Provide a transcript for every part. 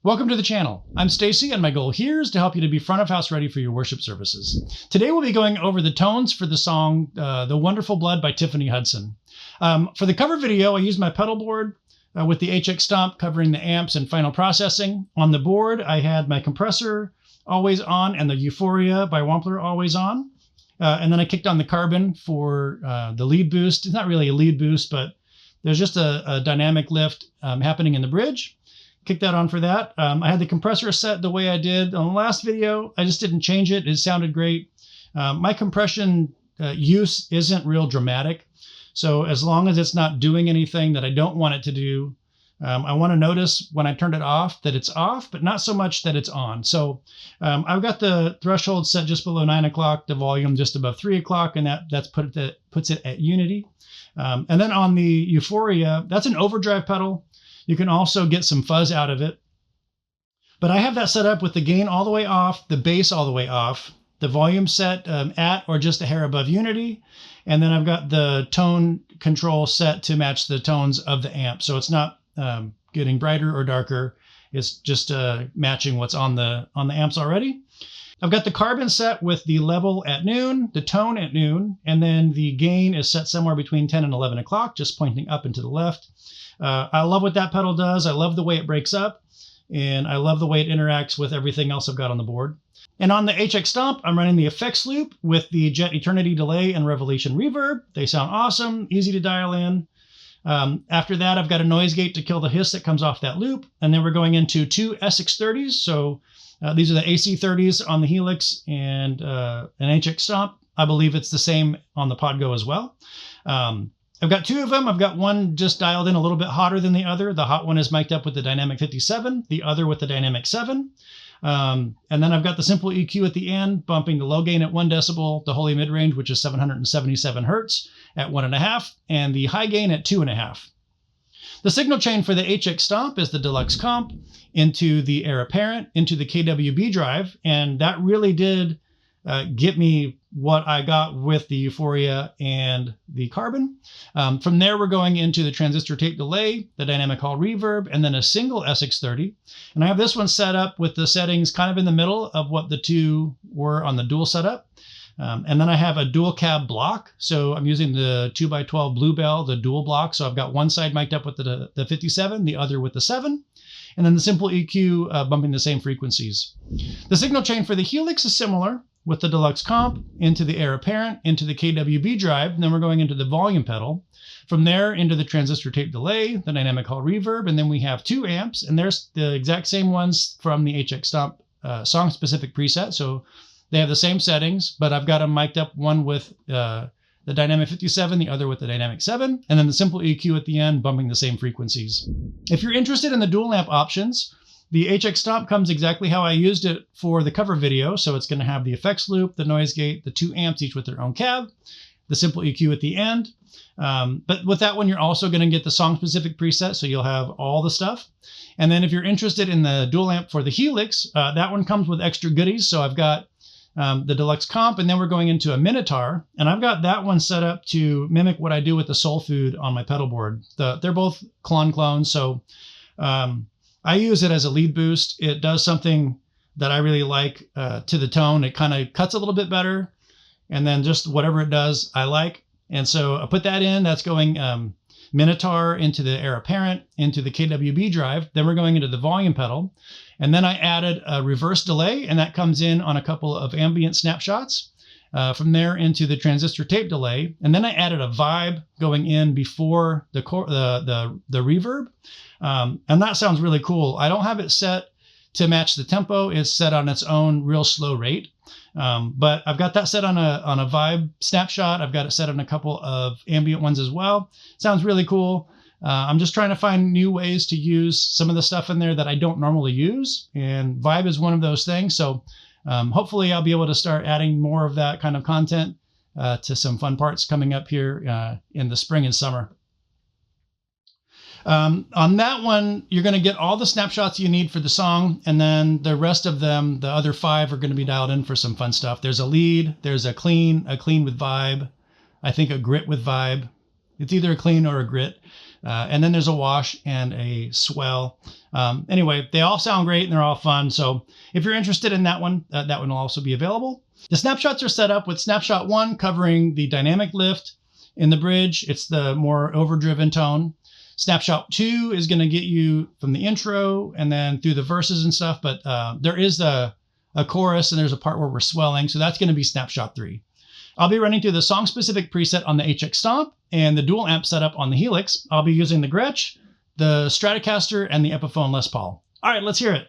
Welcome to the channel. I'm Stacy, and my goal here is to help you to be front of house ready for your worship services. Today we'll be going over the tones for the song The Wonderful Blood by Tiffany Hudson. For the cover video, I used my pedal board with the HX Stomp covering the amps and final processing. On the board, I had my compressor always on and the Euphoria by Wampler always on. And then I kicked on the carbon for the lead boost. It's not really a lead boost, but there's just a dynamic lift happening in the bridge. Kick that on for that. I had the compressor set the way I did on the last video. I just didn't change it. It sounded great. My compression use isn't real dramatic. So as long as it's not doing anything that I don't want it to do, I want to notice when I turned it off that it's off, but not so much that it's on. So I've got the threshold set just below 9 o'clock, the volume just above 3 o'clock, and that puts it at unity. And then on the Euphoria, that's an overdrive pedal. You can also get some fuzz out of it. But I have that set up with the gain all the way off, the bass all the way off, the volume set at or just a hair above unity. And then I've got the tone control set to match the tones of the amp. So it's not getting brighter or darker. It's just matching what's on the amps already. I've got the carbon set with the level at noon, the tone at noon, and then the gain is set somewhere between 10 and 11 o'clock, just pointing up and to the left. I love what that pedal does. I love the way it breaks up, and I love the way it interacts with everything else I've got on the board. And on the HX Stomp, I'm running the effects loop with the Jet Eternity Delay and Revelation Reverb. They sound awesome, easy to dial in. After that, I've got a noise gate to kill the hiss that comes off that loop. And then we're going into two SX30s. So these are the AC30s on the Helix and an HX Stomp. I believe it's the same on the Podgo as well. I've got two of them. I've got one just dialed in a little bit hotter than the other. The hot one is mic'd up with the Dynamic 57, the other with the Dynamic 7. And then I've got the simple EQ at the end, bumping the low gain at 1 decibel, the holy mid-range, which is 777 hertz at 1.5, and the high gain at 2.5. The signal chain for the HX Stomp is the Deluxe Comp into the Heir Apparent, into the KWB drive, and that really did get me what I got with the Euphoria and the carbon. From there, we're going into the transistor tape delay, the dynamic hall reverb, and then a single SX30. And I have this one set up with the settings kind of in the middle of what the two were on the dual setup. And then I have a dual cab block. So I'm using the 2x12 Bluebell, the dual block. So I've got one side mic'd up with the 57, the other with the 7. And then the simple EQ bumping the same frequencies. The signal chain for the Helix is similar, with the Deluxe Comp into the Heir Apparent, into the KWB drive, and then we're going into the volume pedal. From there into the transistor tape delay, the dynamic hall reverb, and then we have two amps, and there's the exact same ones from the HX Stomp song-specific preset, so they have the same settings, but I've got them mic'd up, one with the Dynamic 57, the other with the Dynamic 7, and then the simple EQ at the end, bumping the same frequencies. If you're interested in the dual amp options, the HX Stomp comes exactly how I used it for the cover video. So it's going to have the effects loop, the noise gate, the two amps, each with their own cab, the simple EQ at the end. But with that one, you're also going to get the song-specific preset, so you'll have all the stuff. And then if you're interested in the dual amp for the Helix, that one comes with extra goodies. So I've got the Deluxe Comp, and then we're going into a Minotaur. And I've got that one set up to mimic what I do with the Soul Food on my pedal board. They're both clones, so I use it as a lead boost. It does something that I really like to the tone. It kind of cuts a little bit better, and then just whatever it does, I like. And so I put that in. That's going Minotaur into the Heir Apparent, into the KWB drive. Then we're going into the volume pedal. And then I added a reverse delay, and that comes in on a couple of ambient snapshots. From there into the transistor tape delay. And then I added a vibe going in before the reverb. And that sounds really cool. I don't have it set to match the tempo. It's set on its own real slow rate. But I've got that set on a vibe snapshot. I've got it set on a couple of ambient ones as well. Sounds really cool. I'm just trying to find new ways to use some of the stuff in there that I don't normally use. And vibe is one of those things. So hopefully I'll be able to start adding more of that kind of content to some fun parts coming up here in the spring and summer. On that one, you're going to get all the snapshots you need for the song, and then the rest of them, the other 5, are going to be dialed in for some fun stuff. There's a lead, there's a clean with vibe, I think a grit with vibe. It's either a clean or a grit. And then there's a wash and a swell. Anyway, they all sound great and they're all fun. So if you're interested in that one will also be available. The snapshots are set up with snapshot 1 covering the dynamic lift in the bridge. It's the more overdriven tone. Snapshot 2 is going to get you from the intro and then through the verses and stuff. But there is a chorus and there's a part where we're swelling. So that's going to be snapshot 3. I'll be running through the song-specific preset on the HX Stomp and the dual amp setup on the Helix. I'll be using the Gretsch, the Stratocaster, and the Epiphone Les Paul. All right, let's hear it.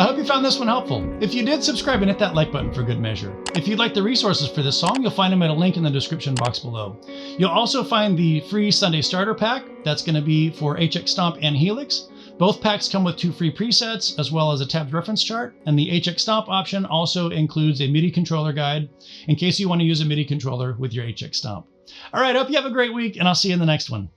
I hope you found this one helpful. If you did, subscribe and hit that like button for good measure. If you'd like the resources for this song, you'll find them at a link in the description box below. You'll also find the free Sunday Starter Pack. That's going to be for HX Stomp and Helix. Both packs come with 2 free presets, as well as a tabs reference chart, and the HX Stomp option also includes a MIDI controller guide, in case you want to use a MIDI controller with your HX Stomp. All right, I hope you have a great week, and I'll see you in the next one.